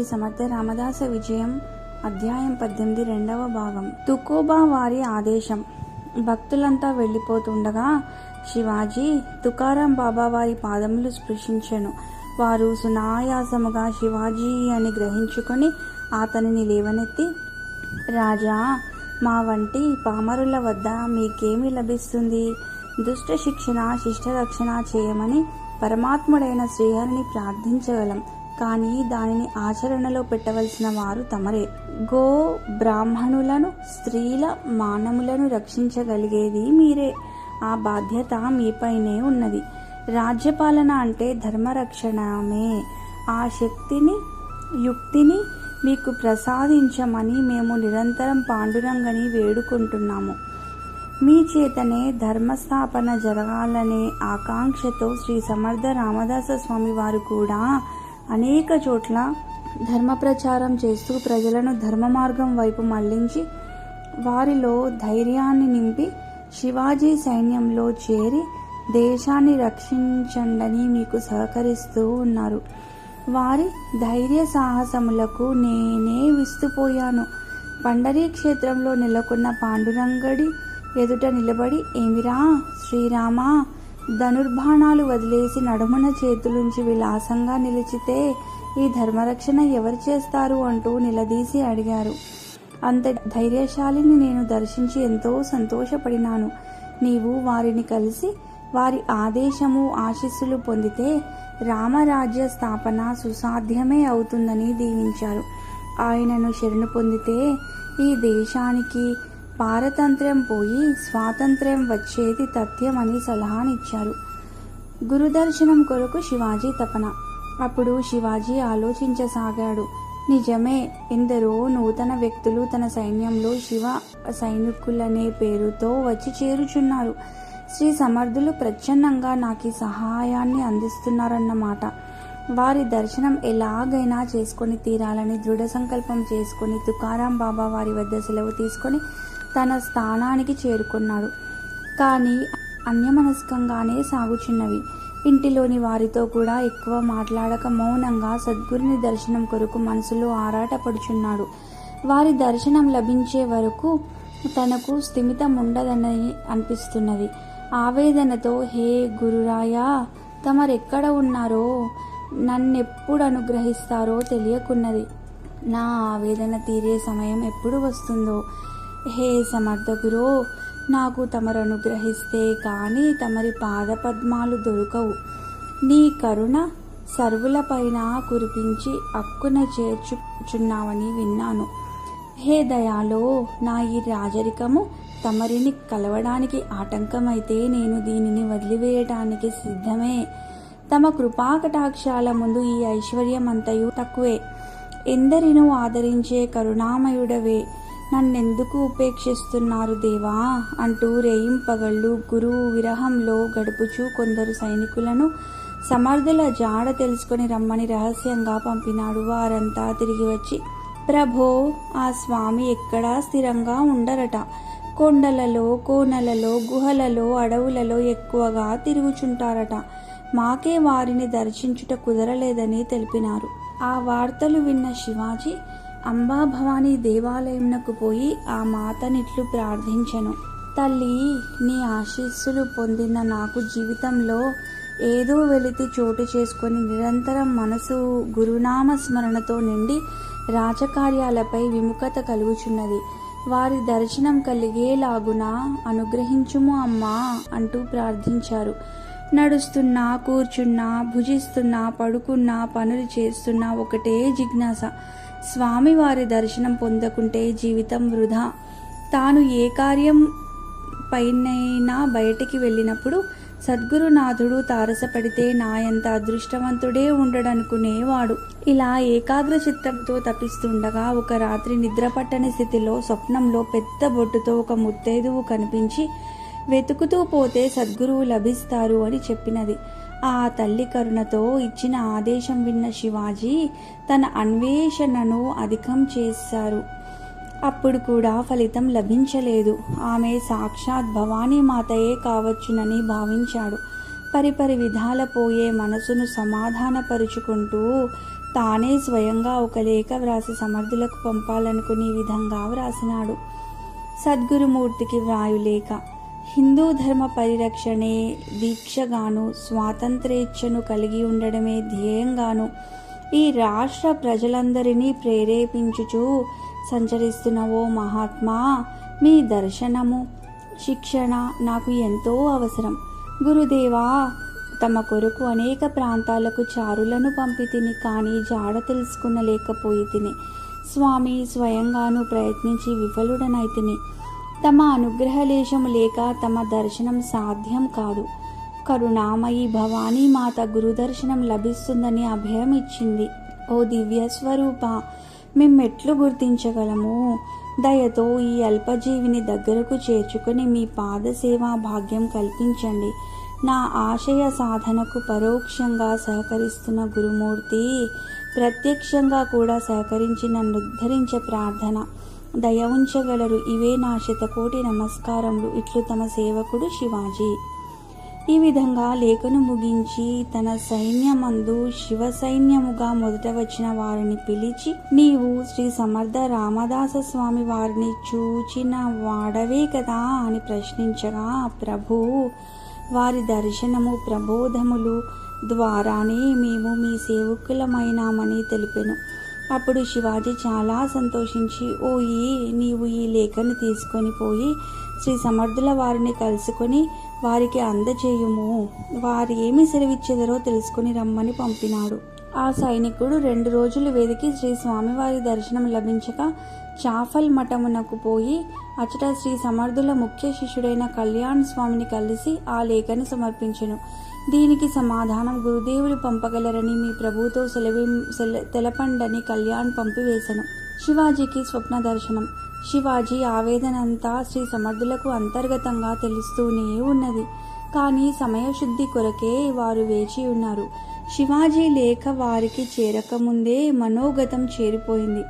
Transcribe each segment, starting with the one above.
సమర్థ రామదాస విజయం అధ్యాయం 18 రెండవ భాగం. తుకోబా వారి ఆదేశం. భక్తులంతా వెళ్ళిపోతుండగా శివాజీ తుకారాం బాబా వారి పాదములు స్పృశించెను. వారు సునాయాసముగా శివాజీ అని గ్రహించుకొని అతనిని లేవనెత్తి, రాజా, మా వంటి పామరుల వద్ద మీకేమి లభిస్తుంది? దుష్ట శిక్షణ శిష్ట రక్షణ చేయమని పరమాత్ముడైన శ్రీహరిని ప్రార్థించగలం, కానీ దానిని ఆచరణలో పెట్టవలసిన వారు తమరే. గో బ్రాహ్మణులను, స్త్రీల మానములను రక్షించగలిగేది మీరే. ఆ బాధ్యత మీపైనే ఉన్నది. రాజ్యపాలన అంటే ధర్మరక్షణమే. ఆ శక్తిని, యుక్తిని మీకు ప్రసాదించమని మేము నిరంతరం పాండురంగని వేడుకుంటున్నాము. మీ చేతనే ధర్మస్థాపన జరగాలనే ఆకాంక్షతో శ్రీ సమర్థ రామదాస స్వామి వారు కూడా అనేక చోట్ల ధర్మ ప్రచారం చేస్తూ ప్రజలను ధర్మ మార్గం వైపు మళ్లించి వారిలో ధైర్యాన్ని నింపి శివాజీ సైన్యంలో చేరి దేశాన్ని రక్షించండని మీకు సహకరిస్తూ ఉన్నారు. వారి ధైర్య సాహసములకు నేనే విస్తుపోయాను. పండరీ క్షేత్రంలో నెలకొన్న పాండురంగడి ఎదుట నిలబడి, ఏమిరా శ్రీరామా, ధనుర్బాణాలు వదిలేసి నడుమున చేతులుంచి విలాసంగా నిలిచితే ఈ ధర్మరక్షణ ఎవరు చేస్తారు అంటూ నిలదీసి అడిగారు. అంత ధైర్యశాలిని నేను దర్శించి ఎంతో సంతోషపడినాను. నీవు వారిని కలిసి వారి ఆదేశము ఆశీస్సులు పొందితే రామరాజ్య స్థాపన సుసాధ్యమే అవుతుందని దీవించారు. ఆయనను శరణు పొందితే ఈ దేశానికి పారతంత్ర్యం పోయి స్వాతంత్ర్యం వచ్చేది తథ్యమని సలహానిచ్చారు. గురుదర్శనం కొరకు శివాజీ తపన. అప్పుడు శివాజీ ఆలోచించసాగాడు. నిజమే, ఎందరో నూతన వ్యక్తులు తన సైన్యంలో శివ సైనికులనే పేరుతో వచ్చి చేరుచున్నారు. శ్రీ సమర్థులు ప్రచ్ఛన్నంగా నాకు సహాయాన్ని అందిస్తున్నారన్నమాట. వారి దర్శనం ఎలాగైనా చేసుకొని తీరాలని దృఢ సంకల్పం చేసుకుని తుకారాం బాబా వారి వద్ద సెలవు తీసుకొని తన స్థానానికి చేరుకున్నాడు. కానీ అన్యమనస్కంగానే సాగుచున్నవి. ఇంటిలోని వారితో కూడా ఎక్కువ మాట్లాడక మౌనంగా సద్గురుని దర్శనం కొరకు మనసులో ఆరాటపడుచున్నాడు. వారి దర్శనం లభించే వరకు తనకు స్థిమితం ఉండదని అనిపిస్తున్నది. ఆవేదనతో, హే గురురాయా, తమరెక్కడ ఉన్నారో, నన్నెప్పుడు అనుగ్రహిస్తారో తెలియకున్నది. నా ఆవేదన తీరే సమయం ఎప్పుడు వస్తుందో. హే సమర్థ గురో, నాకు తమరు అనుగ్రహిస్తే కానీ తమరి పాదపద్మాలు దొరకవు. నీ కరుణ సర్వులపైన కురిపించి అక్కున చేర్చుచున్నావని విన్నాను. హే దయాలో, నా ఈ రాజరికము తమరిని కలవడానికి ఆటంకమైతే నేను దీనిని వదిలివేయటానికి సిద్ధమే. తమ కృపాకటాక్షాల ముందు ఈ ఐశ్వర్యమంతయు తక్కువే. ఎందరినో ఆదరించే కరుణామయుడవే, నన్నెందుకు ఉపేక్షిస్తున్నారు దేవా అంటూ రేయింపగళ్ళు గురువు విరహంలో గడుపుచూ కొందరు సైనికులను సమర్థుల జాడ తెలుసుకొని రమ్మని రహస్యంగా పంపినాడు. వారంతా తిరిగి వచ్చి, ప్రభో, ఆ స్వామి ఎక్కడా స్థిరంగా ఉండరట. కొండలలో, కోనలలో, గుహలలో, అడవులలో ఎక్కువగా తిరుగుచుంటారట. మాకే వారిని దర్శించుట కుదరలేదని తెలిపినారు. ఆ వార్తలు విన్న శివాజీ అంబాభవాని దేవాలయంనకు పోయి ఆ మాతనిట్లు ప్రార్థించెను. తల్లి, నీ ఆశీస్సులు పొందిన నాకు జీవితంలో ఏదో వెలితి చోటు చేసుకొని నిరంతరం మనసు గురునామ స్మరణతో నిండి రాజకార్యాలపై విముఖత కలుగుచున్నది. వారి దర్శనం కలిగేలాగున అనుగ్రహించుము అమ్మా అంటూ ప్రార్థించారు. నడుస్తున్నా, కూర్చున్నా, భుజిస్తున్నా, పడుకున్నా, పనులు చేస్తున్నా ఒకటే జిజ్ఞాస. స్వామి వారి దర్శనం పొందకుంటే జీవితం వృధా. తాను ఏ కార్యం పైనైనా బయటికి వెళ్ళినప్పుడు సద్గురునాథుడు తారసపడితే నాయంత అదృష్టవంతుడే ఉండడనుకునేవాడు. ఇలా ఏకాగ్ర చిత్తంతో తపిస్తుండగా ఒక రాత్రి నిద్రపట్టని స్థితిలో స్వప్నంలో పెద్ద బొట్టుతో ఒక ముత్తైదువు కనిపించి, వెతుకుతూ పోతే సద్గురువు లభిస్తారు అని చెప్పినది. ఆ తల్లి కరుణతో ఇచ్చిన ఆదేశం విన్న శివాజీ తన అన్వేషణను అధికం చేశారు. అప్పుడు కూడా ఫలితం లభించలేదు. ఆమె సాక్షాత్ భవానీ మాతయే కావచ్చునని భావించాడు. పరిపరి విధాల పోయే మనసును సమాధానపరుచుకుంటూ తానే స్వయంగా ఒక లేఖ వ్రాసి సమర్థులకు పంపాలనుకుని ఈ విధంగా వ్రాసినాడు. సద్గురుమూర్తికి వ్రాయులేఖ. హిందూ ధర్మ పరిరక్షణే దీక్షగాను, స్వాతంత్రేచ్ఛను కలిగి ఉండడమే ధ్యేయంగాను ఈ రాష్ట్ర ప్రజలందరినీ ప్రేరేపించుచూ సంచరిస్తున్న ఓ మహాత్మా, మీ దర్శనము, శిక్షణ నాకు ఎంతో అవసరం. గురుదేవా, తమ కొరకు అనేక ప్రాంతాలకు చారులను పంపి తిని, కానీ జాడ తెలుసుకునలేకపోయి తిని. స్వామి, స్వయంగాను ప్రయత్నించి విఫలుడనైతిని. తమ అనుగ్రహలేశము లేక తమ దర్శనం సాధ్యం కాదు. కరుణామయి భవానీ మాత గురుదర్శనం లభిస్తుందని అభయం ఇచ్చింది. ఓ దివ్య స్వరూప, మేమెట్లు గుర్తించగలము? దయతో ఈ అల్పజీవిని దగ్గరకు చేర్చుకొని మీ పాదసేవా భాగ్యం కల్పించండి. నా ఆశయ సాధనకు పరోక్షంగా సహకరిస్తున్న గురుమూర్తి ప్రత్యక్షంగా కూడా సహకరించి నన్ను ఉద్ధరించే ప్రార్థన దయ ఉంచగలరు. ఇవే నా శతకోటి నమస్కారములు. ఇట్లు తమ సేవకుడు శివాజీ. ఈ విధంగా లేఖను ముగించి తన సైన్యమందు శివ సైన్యముగా మొదట వచ్చిన వారిని పిలిచి, నీవు శ్రీ సమర్థ రామదాస స్వామి వారిని చూచిన వాడవే కదా అని ప్రశ్నించగా, ప్రభు, వారి దర్శనము ప్రబోధములు ద్వారానే మేము మీ సేవకులమైనామని తెలిపెను. అప్పుడు శివాజీ చాలా సంతోషించి, నీవు ఈ లేఖను తీసుకొని పోయి శ్రీ సమర్థుల వారిని కలుసుకొని వారికి అందజేయుము. వారు ఏమి సెలవిచ్చేదరో తెలుసుకుని రమ్మని పంపినాడు. ఆ సైనికుడు 2 రోజులు వెదికి శ్రీ స్వామివారి దర్శనం లభించక చాఫల్ మఠమునకు పోయి అచట శ్రీ సమర్థుల ముఖ్య శిష్యుడైన కళ్యాణ్ స్వామిని కలిసి ఆ లేఖను సమర్పించెను. దీనికి సమాధానం, గురుదేవులు పంపగలరని మీ ప్రభుతో తెలపండని కళ్యాణ్ పంపివేశను. శివాజీకి స్వప్న దర్శనం. శివాజీ ఆవేదనంతా శ్రీ సమర్థులకు అంతర్గతంగా తెలుస్తూనే ఉన్నది. కానీ సమయశుద్ధి కొరకే వారు వేచి ఉన్నారు. శివాజీ లేఖ వారికి చేరకముందే మనోగతం చేరిపోయింది.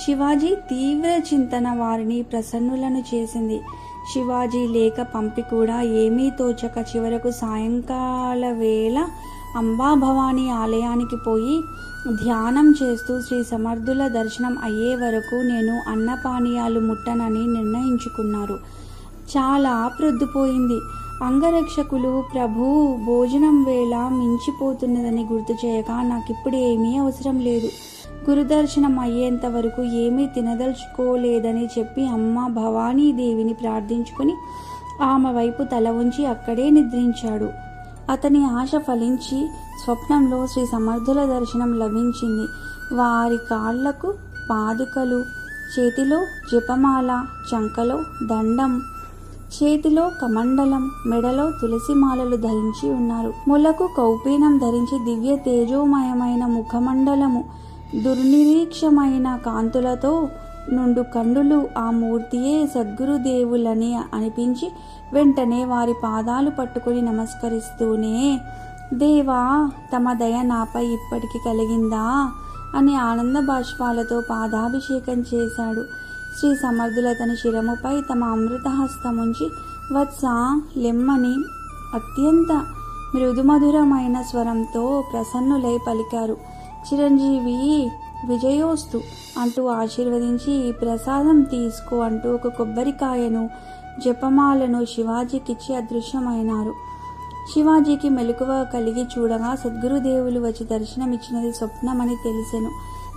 శివాజీ తీవ్ర చింతన వారిని ప్రసన్నులను చేసింది. శివాజీ లేఖ పంపి కూడా ఏమీ తోచక చివరకు సాయంకాల వేళ అంబాభవాని ఆలయానికి పోయి ధ్యానం చేస్తూ శ్రీ సమర్థుల దర్శనం అయ్యే వరకు నేను అన్నపానీయాలు ముట్టనని నిర్ణయించుకున్నారు. చాలా ప్రొద్దుపోయింది. అంగరక్షకులు, ప్రభు, భోజనం వేళ మించిపోతున్నదని గుర్తు చేయగా నాకిప్పుడు ఏమీ అవసరం లేదు, గురుదర్శనం అయ్యేంత వరకు ఏమీ తినదలుచుకోలేదని చెప్పి అమ్మ భవానీదేవిని ప్రార్థించుకుని ఆమె వైపు తల ఉంచి అక్కడే నిద్రించాడు. అతని ఆశ ఫలించి స్వప్నంలో శ్రీ సమర్థుల దర్శనం లభించింది. వారి కాళ్లకు పాదుకలు, చేతిలో జపమాల, చంకలో దండం, చేతిలో కమండలం, మెడలో తులసిమాలలు ధరించి ఉన్నారు. ములకు కౌపీనం ధరించి దివ్య తేజోమయమైన ముఖమండలము, దుర్నిరీక్షమైన కాంతులతో నుండు కన్నులు ఆ మూర్తియే సద్గురుదేవులని అనిపించి వెంటనే వారి పాదాలు పట్టుకుని నమస్కరిస్తూనే, దేవా, తమ దయ నాపై ఇప్పటికి కలిగిందా అని ఆనంద బాష్పాలతో పాదాభిషేకం చేశాడు. శ్రీ సమర్థుల తన శిరముపై తమ అమృతహస్తముంచి, వత్స, లెమ్మని అత్యంత మృదుమధురమైన స్వరంతో ప్రసన్నులై పలికారు. చిరంజీవి విజయోస్తు అంటూ ఆశీర్వదించి, ఈ ప్రసాదం తీసుకో అంటూ ఒక కొబ్బరికాయను, జపమాలను శివాజీకిచ్చి అదృశ్యమైనారు. శివాజీకి మెలకువ కలిగి చూడగా సద్గురుదేవులు వచ్చి దర్శనమిచ్చినది స్వప్నమని తెలిసెను.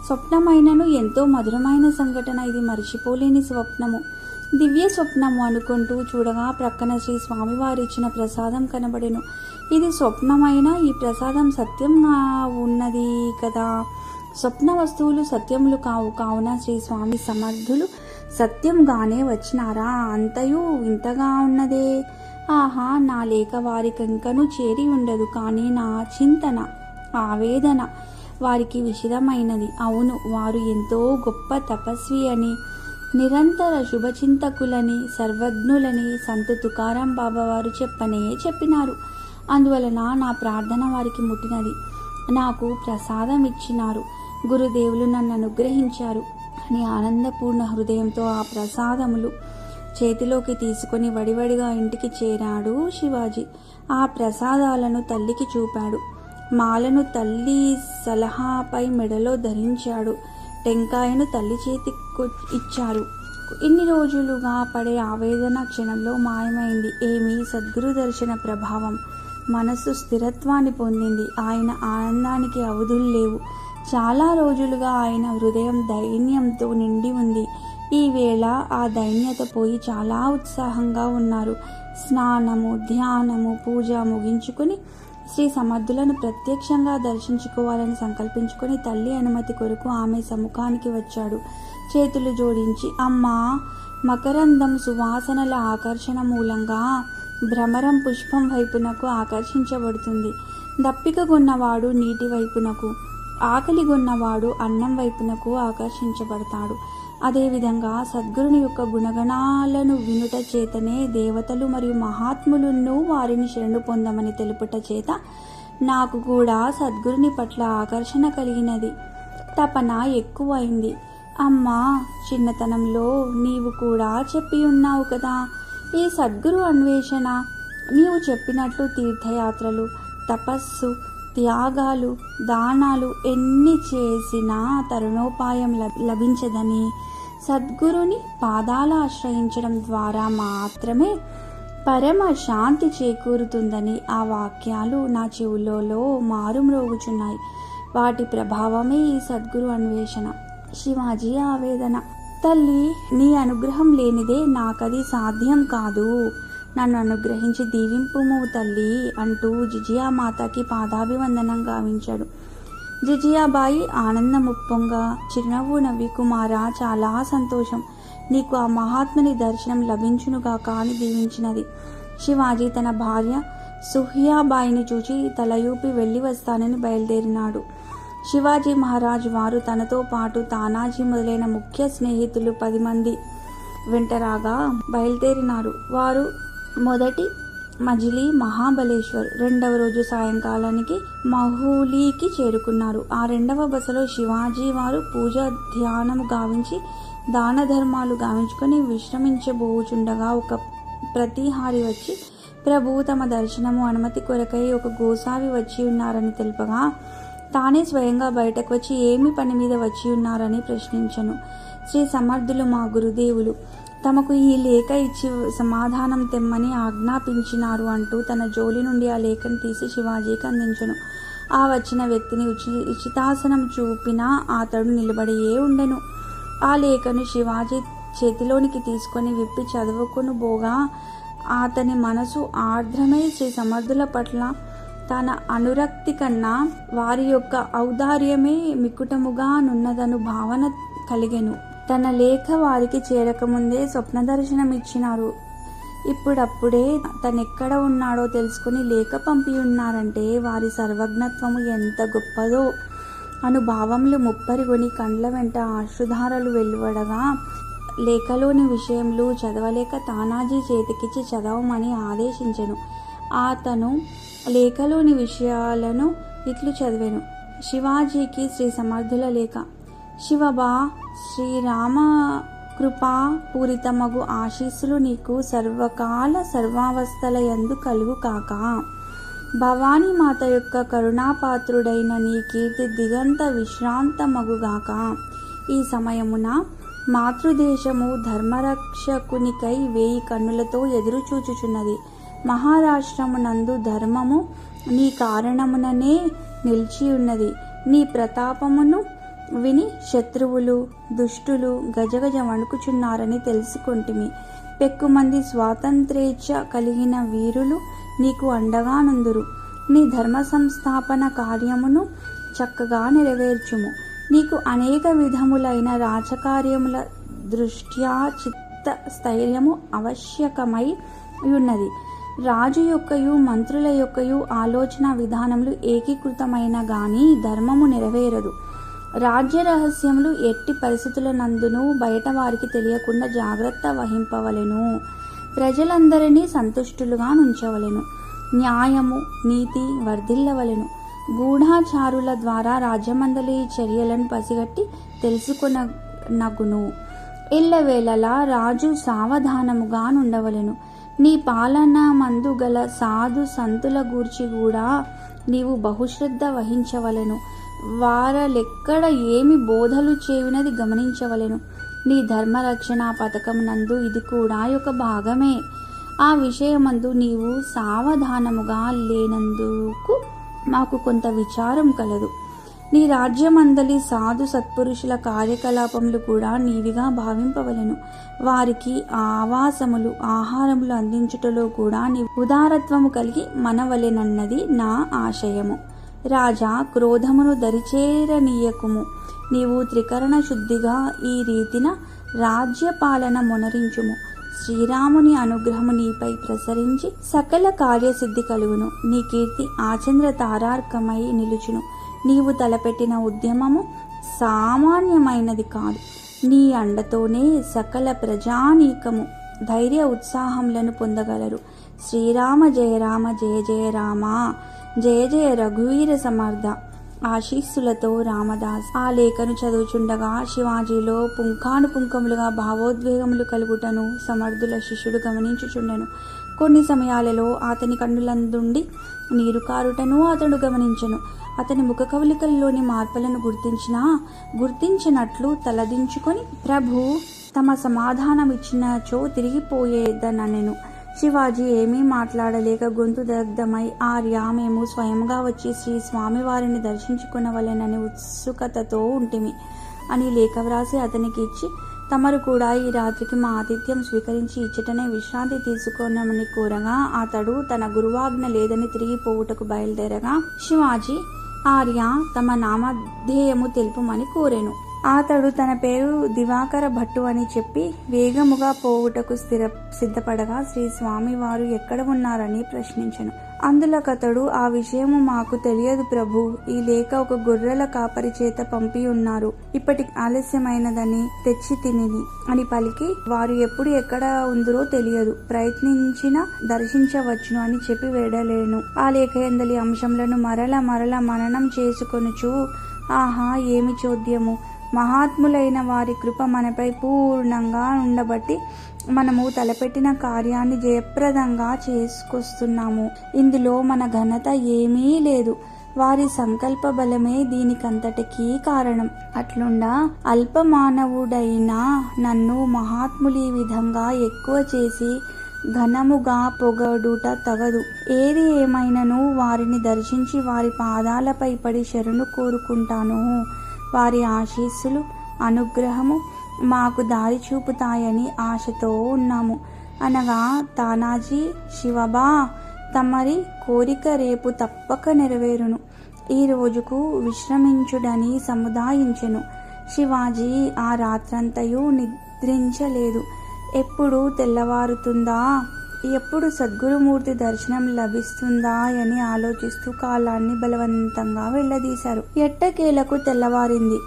స్వప్నమైనను ఎంతో మధురమైన సంఘటన ఇది, మరిచిపోలేని స్వప్నము, దివ్య స్వప్నము అనుకుంటూ చూడగా ప్రక్కన శ్రీ స్వామివారు ఇచ్చిన ప్రసాదం కనబడెను. ఇది స్వప్నమైన ఈ ప్రసాదం సత్యంగా ఉన్నది కదా. స్వప్న వస్తువులు సత్యములు కావు. కావున శ్రీ స్వామి సమర్థులు సత్యంగానే వచ్చినారా? అంతయు ఇంతగా ఉన్నదే. ఆహా, నా లేఖ వారికింకను చేరి ఉండదు. కానీ నా చింతన, ఆవేదన వారికి విషదమైనది. అవును, వారు ఎంతో గొప్ప తపస్వి అని, నిరంతర శుభచింతకులని, సర్వజ్ఞులని సంతు తుకారాం బాబా వారు చెప్పినారు. అందువలన నా ప్రార్థన వారికి ముట్టినది. నాకు ప్రసాదం ఇచ్చినారు. గురుదేవులు నన్ను అనుగ్రహించారు అని ఆనందపూర్ణ హృదయంతో ఆ ప్రసాదములు చేతిలోకి తీసుకొని వడివడిగా ఇంటికి చేరాడు శివాజీ. ఆ ప్రసాదాలను తల్లికి చూపాడు. మాలను తల్లి సలహాపై మెడలో ధరించాడు. టెంకాయను తల్లి చేతికి ఇచ్చారు. ఇన్ని రోజులుగా పడే ఆవేదన క్షణంలో మాయమైంది. ఏమి సద్గురు దర్శన ప్రభావం! మనసు స్థిరత్వాన్ని పొందింది. ఆయన ఆనందానికి అవధులు లేవు. చాలా రోజులుగా ఆయన హృదయం దైన్యంతో నిండి ఉంది. ఈ వేళ ఆ దైన్యత పోయి చాలా ఉత్సాహంగా ఉన్నారు. స్నానము, ధ్యానము, పూజ ముగించుకుని శ్రీ సమర్థులను ప్రత్యక్షంగా దర్శించుకోవాలని సంకల్పించుకొని తల్లి అనుమతి కొరకు ఆమె సముఖానికి వచ్చాడు. చేతులు జోడించి, అమ్మా, మకరందం సువాసనల ఆకర్షణ మూలంగా భ్రమరం పుష్పం వైపునకు ఆకర్షించబడుతుంది. దప్పికగొన్నవాడు నీటి వైపునకు, ఆకలిగొన్నవాడు అన్నం వైపునకు ఆకర్షించబడతాడు. అదేవిధంగా సద్గురుని యొక్క గుణగణాలను వినుట చేతనే దేవతలు మరియు మహాత్ములను వారిని శరణు పొందమని తెలుపుట చేత నాకు కూడా సద్గురుని పట్ల ఆకర్షణ కలిగినది. తపన ఎక్కువైంది. అమ్మా, చిన్నతనంలో నీవు కూడా చెప్పి ఉన్నావు కదా, ఈ సద్గురు అన్వేషణ, నీవు చెప్పినట్లు తీర్థయాత్రలు, తపస్సు, త్యాగాలు, దానాలు ఎన్ని చేసినా తరుణోపాయం లభించదని, సద్గురుని పాదాల ఆశ్రయించడం ద్వారా మాత్రమే పరమ శాంతి చేకూరుతుందని ఆ వాక్యాలు నా చెవులలో మారుమ్రోగుచున్నాయి. వాటి ప్రభావమే ఈ సద్గురు అన్వేషణ. శివాజీ ఆవేదన. తల్లి, నీ అనుగ్రహం లేనిదే నాకది సాధ్యం కాదు. నన్ను అనుగ్రహించి దీవింపుము తల్లి అంటూ జిజియామాతకి పాదాభివందనం గావించాడు. జిజియాబాయి ఆనందముప్పొంగా చిరునవ్వు నవ్వి, కుమారా, చాలా సంతోషం. నీకు ఆ మహాత్ముని దర్శనం లభించునుగాక అని దీవించినది. శివాజీ తన భార్య సుహియాబాయిని చూచి తలయూపి వెళ్ళి వస్తానని బయలుదేరినాడు. శివాజీ మహారాజ్ వారు తనతో పాటు తానాజీ మొదలైన ముఖ్య స్నేహితులు 10 మంది వెంటరాగా బయలుదేరినారు. వారు మొదటి మజిలీ మహాబలేశ్వర్, 2వ రోజు సాయంకాలానికి మహూలీకి చేరుకున్నారు. ఆ 2వ బసలో శివాజీ వారు పూజ ధ్యానము గావించి దాన ధర్మాలు గావించుకొని విశ్రమించబోచుండగా ఒక ప్రతిహారి వచ్చి, ప్రభు తమ దర్శనము అనుమతి కొరకై ఒక గోసావి వచ్చి ఉన్నారని తెలుపగా తానే స్వయంగా బయటకు వచ్చి ఏమి పని మీద వచ్చి ఉన్నారని ప్రశ్నించను. శ్రీ సమర్థులు మా గురుదేవులు తమకు ఈ లేఖ ఇచ్చి సమాధానం తెమ్మని ఆజ్ఞాపించినారు అంటూ తన జోలి నుండి ఆ లేఖను తీసి శివాజీకి అందించను. ఆ వచ్చిన వ్యక్తిని ఉచితాసనం చూపినా అతడు నిలబడియే ఉండెను. ఆ లేఖను శివాజీ చేతిలోనికి తీసుకొని విప్పి చదువుకుని పోగా అతని మనసు ఆర్ద్రమై శ్రీ సమర్థుల పట్ల తన అనురక్తి కన్నా వారి యొక్క ఔదార్యమే మికుటముగా నున్నదను భావన కలిగెను. తన లేఖ వారికి చేరకముందే స్వప్న దర్శనం ఇచ్చినారు. ఇప్పుడప్పుడే తనెక్కడ ఉన్నాడో తెలుసుకుని లేఖ పంపి ఉన్నారంటే వారి సర్వజ్ఞత్వము ఎంత గొప్పదో అను భావములు ముప్పరిగొని కండ్ల వెంట అశ్రుధారలు వెలువడగా లేఖలోని విషయములు చదవలేక తానాజీ చేతికిచ్చి చదవమని ఆదేశించెను. అతను లేఖలోని విషయాలను ఇట్లు చదివెను. శివాజీకి శ్రీ సమర్థుల లేఖ. శివబా, శ్రీరామ కృపా పూరితమగు ఆశీస్సులు నీకు సర్వకాల సర్వావస్థల యందు కలుగు కాక. భవానీ మాత యొక్క కరుణాపాత్రుడైన నీ కీర్తి దిగంత విశ్రాంతమగుగాక. ఈ సమయమున మాతృదేశము ధర్మరక్షకునికై 1000 కన్నులతో ఎదురుచూచుచున్నది. మహారాష్ట్రమునందు ధర్మము నీ కారణముననే నిలిచియున్నది. నీ ప్రతాపమును విని శత్రువులు, దుష్టులు గజగజ వణుకుచున్నారని తెలుసుకొంటిమి. పెక్కుమంది స్వాతంత్ర్యేచ్ఛ కలిగిన వీరులు నీకు అండగా నుందురు. నీ ధర్మ సంస్థాపన కార్యమును చక్కగా నెరవేర్చుము. నీకు అనేక విధములైన రాజకార్యముల దృష్ట్యా చిత్త స్థైర్యము ఆవశ్యకమై ఉన్నది. రాజు యొక్కయు మంత్రుల యొక్కయు ఆలోచన విధానములు ఏకీకృతమైన గాని ధర్మము నెరవేరదు. రాజ్య రహస్యములు ఎట్టి పరిస్థితులనందును బయట వారికి తెలియకుండా జాగ్రత్త వహింపవలెను. ప్రజలందరినీ సంతుష్టులుగా నుంచవలెను. న్యాయము, నీతి వర్ధిల్లవలెను. గూఢాచారుల ద్వారా రాజ్యమందలి చర్యలను పసిగట్టి తెలుసుకొనగును. ఎల్లవేళలా రాజు సావధానముగా నుండవలెను. నీ పాలన మందు గల సాధు సంతుల గూర్చి కూడా నీవు బహుశ్రద్ధ వహించవలెను. వారలెక్కడ ఏమి బోధలు చేయునది గమనించవలెను. నీ ధర్మరక్షణ పథకం నందు ఇది కూడా ఒక భాగమే. ఆ విషయమందు నీవు సావధానముగా లేనందుకు మాకు కొంత విచారం కలదు. నీ రాజ్యమందలి సాధు సత్పురుషుల కార్యకలాపములు కూడా నీవిగా భావింపవలెను. వారికి ఆవాసములు ఆహారములు అందించుటలో కూడా నీ ఉదారత్వము కలిగి మనవలెనన్నది నా ఆశయము. రాజా, క్రోధమును దరిచేరనీయకుము. నీవు త్రికరణ శుద్ధిగా ఈ రీతిన రాజ్యపాలన మొనరించుము. శ్రీరాముని అనుగ్రహము నీపై ప్రసరించి సకల కార్యసిద్ధి కలుగును. నీ కీర్తి ఆచంద్ర తారార్కమై నిలుచును. నీవు తలపెట్టిన ఉద్యమము సామాన్యమైనది కాదు. నీ అండతోనే సకల ప్రజానీకము ధైర్య ఉత్సాహములను పొందగలరు. శ్రీరామ జయ రామ జయ జయ రామ, జయ జయ రఘువీర సమర్థ. ఆశీస్సులతో రామదాస్. ఆ లేఖను చదువుచుండగా శివాజీలో పుంఖానుపుంఖములుగా భావోద్వేగములు కలుగుటను సమర్థుల శిష్యుడు గమనించుచుండెను. కొన్ని సమయాలలో అతని కన్నులందుండి నీరు కారుటను అతడు గమనించెను. అతని ముఖ కవలికల్లోని మార్పులను గుర్తించినట్లు తలదించుకొని, ప్రభు తమ సమాధానమిచ్చినచో తిరిగిపోయేదనెను. శివాజీ ఏమీ మాట్లాడలేక గొంతు దగ్ధమై, ఆర్య, మేము స్వయంగా వచ్చి శ్రీ స్వామివారిని దర్శించుకునవలెనని ఉత్సుకతతో ఉంటిమి అని లేఖ వ్రాసి అతనికి ఇచ్చి, తమరు కూడా ఈ రాత్రికి మా ఆతిథ్యం స్వీకరించి ఇచ్చటనే విశ్రాంతి తీసుకోనమని కోరగా, అతడు తన గురువాజ్ఞ లేదని తిరిగిపోవుటకు బయలుదేరగా, శివాజీ ఆర్య తమ నామధేయము తెలుపుమని కోరెను. అతడు తన పేరు దివాకర భట్టు అని చెప్పి వేగముగా పోవుటకు సిద్ధపడగా, శ్రీ స్వామి వారు ఎక్కడ ఉన్నారని ప్రశ్నించెను. అందులకతడు, ఆ విషయము మాకు తెలియదు ప్రభు. ఈ లేఖ ఒక గొర్రెల కాపరి చేత పంపి ఉన్నారు. ఇప్పటికి ఆలస్యమైనదని తెచ్చి తినిది అని పలికి, వారు ఎప్పుడు ఎక్కడ ఉందరో తెలియదు, ప్రయత్నించిన దర్శించవచ్చును అని చెప్పి వేడలేను. ఆ లేఖ ఎందలి అంశములను మరల మననం చేసుకొనుచు, ఆహా ఏమి చోద్యము! మహాత్ములైన వారి కృప మనపై పూర్ణంగా ఉండబట్టి మనము తలపెట్టిన కార్యాన్ని జయప్రదంగా చేసుకొస్తున్నాము. ఇందులో మన ఘనత ఏమీ లేదు. వారి సంకల్ప బలమే దీనికంతటికీ కారణం. అట్లుండా అల్పమానవుడైన నన్ను మహాత్ములు ఈ విధంగా ఎక్కువ చేసి ఘనముగా పొగడుట తగదు. ఏది ఏమైనను వారిని దర్శించి వారి పాదాలపై పడి శరణు కోరుకుంటాను. వారి ఆశీస్సులు అనుగ్రహము మాకు దారి చూపుతాయని ఆశతో ఉన్నాము అనగా, తానాజీ, శివబా, తమరి కోరిక రేపు తప్పక నెరవేరును. ఈ రోజుకు విశ్రమించుడని సముదాయించెను. శివాజీ ఆ రాత్రంతయు నిద్రించలేదు. ఎప్పుడు తెల్లవారుతుందా, ఎప్పుడు సద్గురుమూర్తి దర్శనం లభిస్తుందా అని ఆలోచిస్తూ కాలాన్ని బలవంతంగా వెళ్లదీశారు. ఎట్టకేలకు తెల్లవారింది.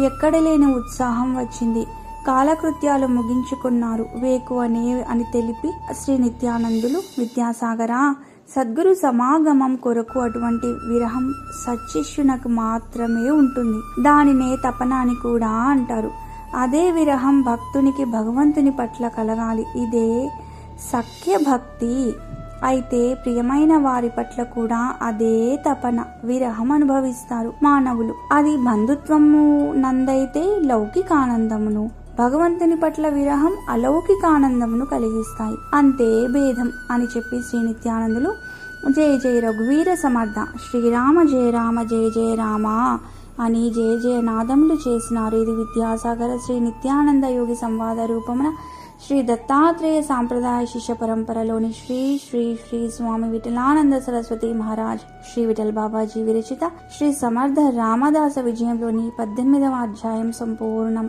ఎక్కడలేని ఉత్సాహం వచ్చింది. కాలకృత్యాలు ముగించుకున్నారు. వేకువనే అని తెలిపి శ్రీ నిత్యానందులు, విద్యాసాగరా, సద్గురు సమాగమం కొరకు అటువంటి విరహం సచ్చిష్యునకు మాత్రమే ఉంటుంది. దానినే తపన అని కూడా అంటారు. అదే విరహం భక్తునికి భగవంతుని పట్ల కలగాలి. ఇదే సఖ్య భక్తి. అయితే ప్రియమైన వారి పట్ల కూడా అదే తపన, విరహం అనుభవిస్తారు మానవులు. అది బంధుత్వము నందైతే లౌకికానందమును, భగవంతుని పట్ల విరహం అలౌకికానందమును కలిగిస్తాయి. అంతే భేదం అని చెప్పి శ్రీ నిత్యానందులు జయ జయ రఘువీర సమర్థ, శ్రీరామ జయ రామ జయ జయ రామ అని జయ జయ నాదములు చేసినారు. ఇది విద్యాసాగర శ్రీ నిత్యానంద యోగి సంవాద రూపమున శ్రీ దత్తాత్రేయ సాంప్రదాయ శిష్య పరంపరలోని శ్రీ శ్రీ శ్రీ స్వామి విఠలానంద సరస్వతి మహారాజ్ శ్రీ విఠల్ బాబాజీ విరచిత శ్రీ సమర్థ రామదాస విజయంలోని 18వ అధ్యాయం సంపూర్ణం.